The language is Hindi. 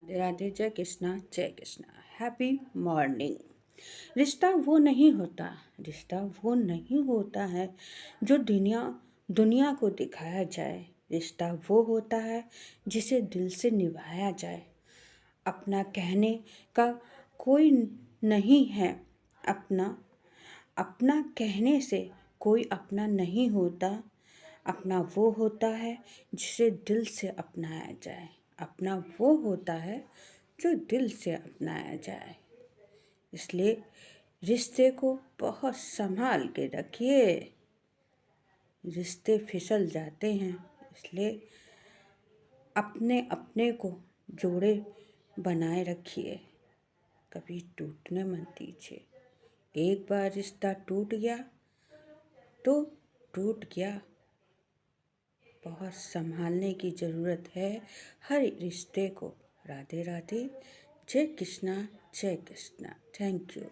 राधे राधे, जय कृष्णा जय कृष्णा। Happy morning. रिश्ता वो नहीं होता है जो दुनिया को दिखाया जाए। रिश्ता वो होता है जिसे दिल से निभाया जाए। अपना कहने का कोई नहीं है। अपना अपना कहने से कोई अपना नहीं होता। अपना वो होता है जिसे दिल से अपनाया जाए। अपना वो होता है जो दिल से अपनाया जाए। इसलिए रिश्ते को बहुत संभाल के रखिए। रिश्ते फिसल जाते हैं, इसलिए अपने अपने को जोड़े बनाए रखिए। कभी टूटने मत दीजिए। एक बार रिश्ता टूट गया तो टूट गया। बहुत संभालने की ज़रूरत है हर रिश्ते को। राधे राधे, जय कृष्णा जय कृष्णा। Thank you.